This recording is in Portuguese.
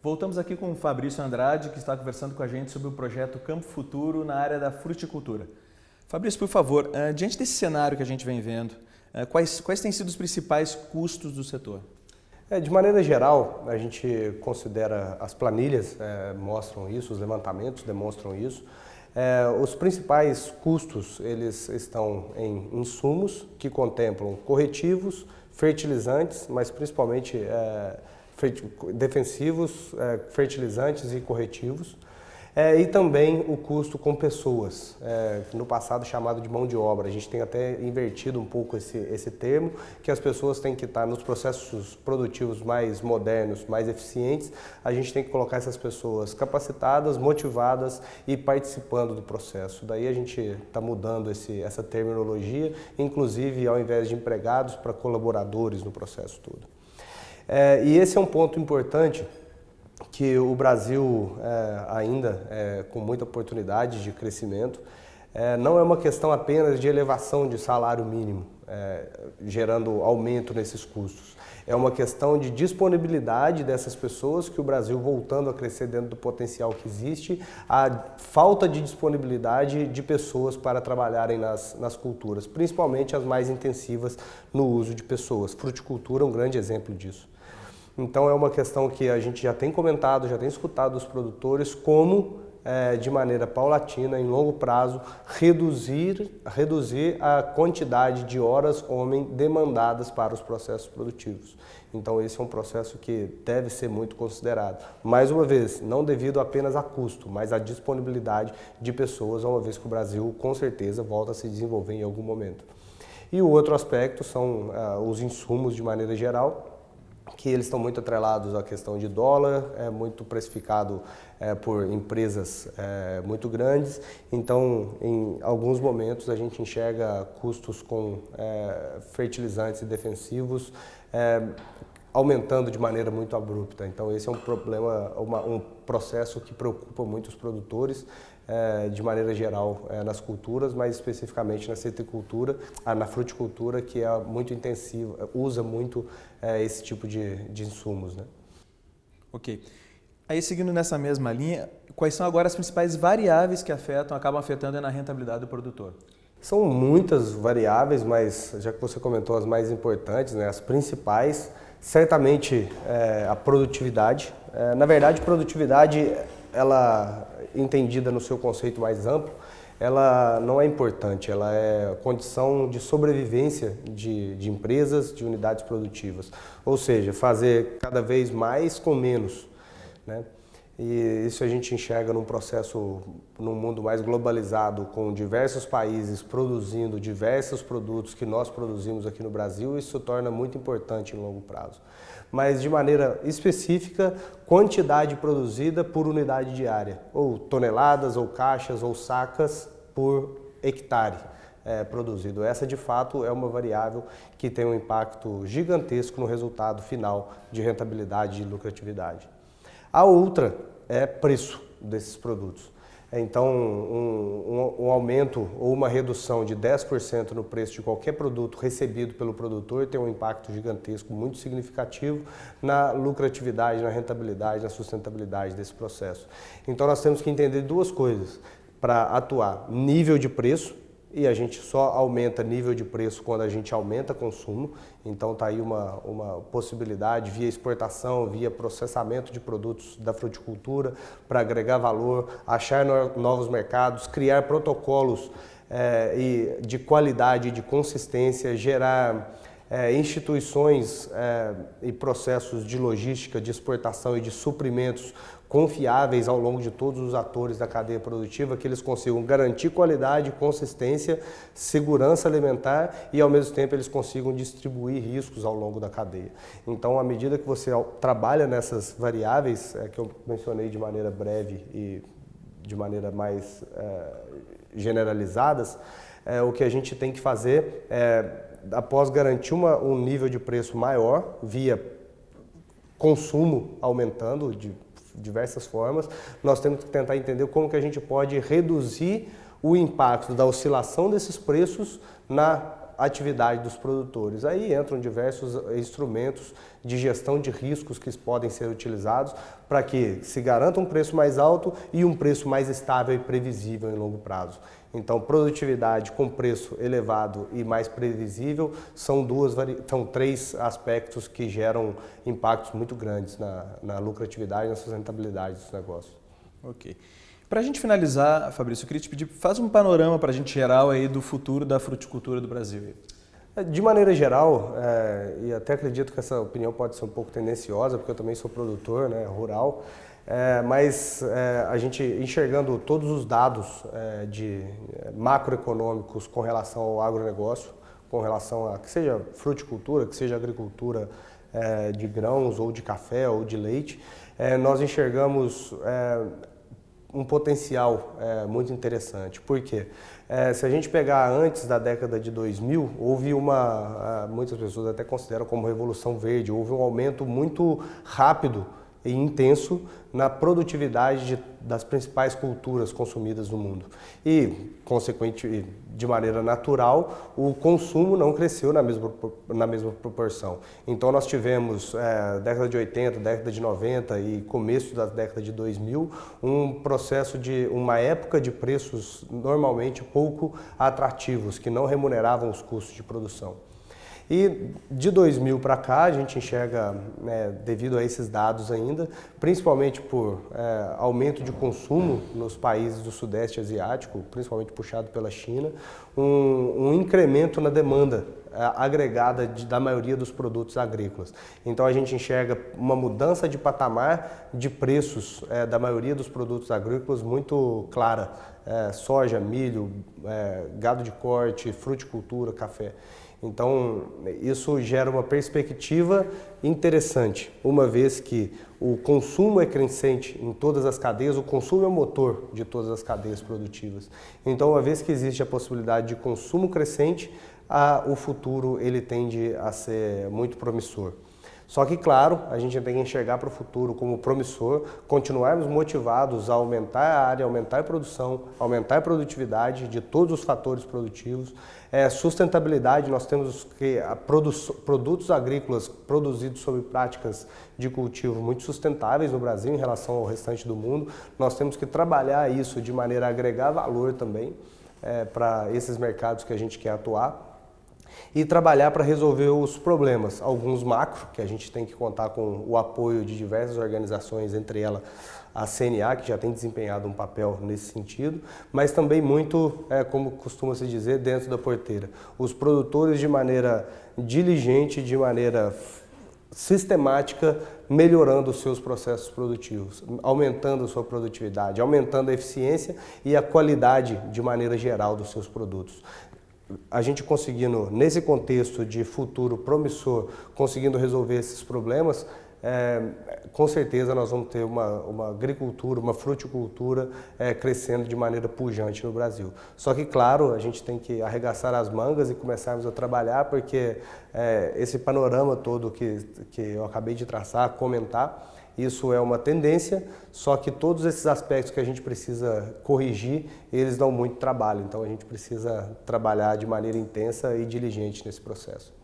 Voltamos aqui com o Fabrício Andrade, que está conversando com a gente sobre o projeto Campo Futuro na área da fruticultura. Fabrício, por favor, diante desse cenário que a gente vem vendo, quais têm sido os principais custos do setor? De maneira geral, a gente considera, as planilhas mostram isso, os levantamentos demonstram isso. Os principais custos, eles estão em insumos que contemplam corretivos, fertilizantes, mas principalmente defensivos, fertilizantes e corretivos. E também o custo com pessoas, no passado chamado de mão de obra. A gente tem até invertido um pouco esse termo, que as pessoas têm que estar nos processos produtivos mais modernos, mais eficientes. A gente tem que colocar essas pessoas capacitadas, motivadas e participando do processo. Daí a gente está mudando essa terminologia, inclusive ao invés de empregados, para colaboradores no processo todo. E esse é um ponto importante, que o Brasil ainda, com muita oportunidade de crescimento, não é uma questão apenas de elevação de salário mínimo, gerando aumento nesses custos. É uma questão de disponibilidade dessas pessoas, que o Brasil, voltando a crescer dentro do potencial que existe, a falta de disponibilidade de pessoas para trabalharem nas culturas, principalmente as mais intensivas no uso de pessoas. Fruticultura é um grande exemplo disso. Então é uma questão que a gente já tem comentado, já tem escutado dos produtores, como de maneira paulatina, em longo prazo, reduzir a quantidade de horas homem demandadas para os processos produtivos. Então esse é um processo que deve ser muito considerado. Mais uma vez, não devido apenas a custo, mas à disponibilidade de pessoas, uma vez que o Brasil com certeza volta a se desenvolver em algum momento. E o outro aspecto são os insumos de maneira geral, que eles estão muito atrelados à questão de dólar, muito precificado por empresas muito grandes. Então, em alguns momentos, a gente enxerga custos com fertilizantes e defensivos aumentando de maneira muito abrupta. Então, esse é um problema, um processo que preocupa muito os produtores, de maneira geral nas culturas, mas especificamente na citricultura, na fruticultura, que é muito intensiva, usa muito esse tipo de insumos, né? Ok. Aí, seguindo nessa mesma linha, quais são agora as principais variáveis que acabam afetando na rentabilidade do produtor? São muitas variáveis, mas já que você comentou as mais importantes, né, as principais, certamente a produtividade. Na verdade, produtividade, ela entendida no seu conceito mais amplo, ela não é importante, ela é condição de sobrevivência de empresas, de unidades produtivas. Ou seja, fazer cada vez mais com menos, né? E isso a gente enxerga num processo, num mundo mais globalizado, com diversos países produzindo diversos produtos que nós produzimos aqui no Brasil, isso torna muito importante em longo prazo. Mas de maneira específica, quantidade produzida por unidade diária, ou toneladas, ou caixas, ou sacas por hectare produzido. Essa, de fato, é uma variável que tem um impacto gigantesco no resultado final de rentabilidade e lucratividade. A outra é preço desses produtos. Então, um aumento ou uma redução de 10% no preço de qualquer produto recebido pelo produtor tem um impacto gigantesco, muito significativo na lucratividade, na rentabilidade, na sustentabilidade desse processo. Então, nós temos que entender duas coisas para atuar: nível de preço, e a gente só aumenta nível de preço quando a gente aumenta consumo. Então está aí uma possibilidade via exportação, via processamento de produtos da fruticultura para agregar valor, achar novos mercados, criar protocolos de qualidade e de consistência, gerar instituições e processos de logística, de exportação e de suprimentos confiáveis ao longo de todos os atores da cadeia produtiva, que eles consigam garantir qualidade, consistência, segurança alimentar e, ao mesmo tempo, eles consigam distribuir riscos ao longo da cadeia. Então, à medida que você trabalha nessas variáveis, que eu mencionei de maneira breve e de maneira mais generalizadas, o que a gente tem que fazer após garantir um nível de preço maior, via consumo aumentando de diversas formas, nós temos que tentar entender como que a gente pode reduzir o impacto da oscilação desses preços na atividade dos produtores. Aí entram diversos instrumentos de gestão de riscos que podem ser utilizados para que se garanta um preço mais alto e um preço mais estável e previsível em longo prazo. Então, produtividade com preço elevado e mais previsível são três aspectos que geram impactos muito grandes na lucratividade e na sustentabilidade dos negócios. Ok. Para a gente finalizar, Fabrício, eu queria te pedir, faz um panorama para a gente geral aí do futuro da fruticultura do Brasil. De maneira geral, e até acredito que essa opinião pode ser um pouco tendenciosa, porque eu também sou produtor, né, rural, mas a gente enxergando todos os dados macroeconômicos com relação ao agronegócio, com relação a que seja fruticultura, que seja agricultura de grãos ou de café ou de leite, nós enxergamos um potencial muito interessante. Por quê? Se a gente pegar antes da década de 2000, houve muitas pessoas até consideram como revolução verde, houve um aumento muito rápido e intenso na produtividade das principais culturas consumidas no mundo. E, consequente, de maneira natural, o consumo não cresceu na mesma proporção. Então nós tivemos, década de 80, década de 90 e começo da década de 2000, uma época de preços normalmente pouco atrativos, que não remuneravam os custos de produção. E de 2000 para cá, a gente enxerga, devido a esses dados ainda, principalmente por aumento de consumo nos países do Sudeste Asiático, principalmente puxado pela China, um incremento na demanda agregada da maioria dos produtos agrícolas. Então a gente enxerga uma mudança de patamar de preços da maioria dos produtos agrícolas muito clara. Soja, milho, gado de corte, fruticultura, café. Então, isso gera uma perspectiva interessante, uma vez que o consumo é crescente em todas as cadeias, o consumo é o motor de todas as cadeias produtivas. Então, uma vez que existe a possibilidade de consumo crescente, o futuro ele tende a ser muito promissor. Só que, claro, a gente tem que enxergar para o futuro como promissor, continuarmos motivados a aumentar a área, aumentar a produção, aumentar a produtividade de todos os fatores produtivos. Sustentabilidade, nós temos que produtos agrícolas produzidos sob práticas de cultivo muito sustentáveis no Brasil em relação ao restante do mundo. Nós temos que trabalhar isso de maneira a agregar valor também para esses mercados que a gente quer atuar. E trabalhar para resolver os problemas, alguns macro, que a gente tem que contar com o apoio de diversas organizações, entre elas a CNA, que já tem desempenhado um papel nesse sentido, mas também muito, como costuma se dizer, dentro da porteira. Os produtores de maneira diligente, de maneira sistemática, melhorando os seus processos produtivos, aumentando a sua produtividade, aumentando a eficiência e a qualidade de maneira geral dos seus produtos. A gente conseguindo, nesse contexto de futuro promissor, conseguindo resolver esses problemas, com certeza nós vamos ter uma agricultura, uma fruticultura crescendo de maneira pujante no Brasil. Só que, claro, a gente tem que arregaçar as mangas e começarmos a trabalhar, porque esse panorama todo que eu acabei de traçar, comentar, isso é uma tendência, só que todos esses aspectos que a gente precisa corrigir, eles dão muito trabalho. Então a gente precisa trabalhar de maneira intensa e diligente nesse processo.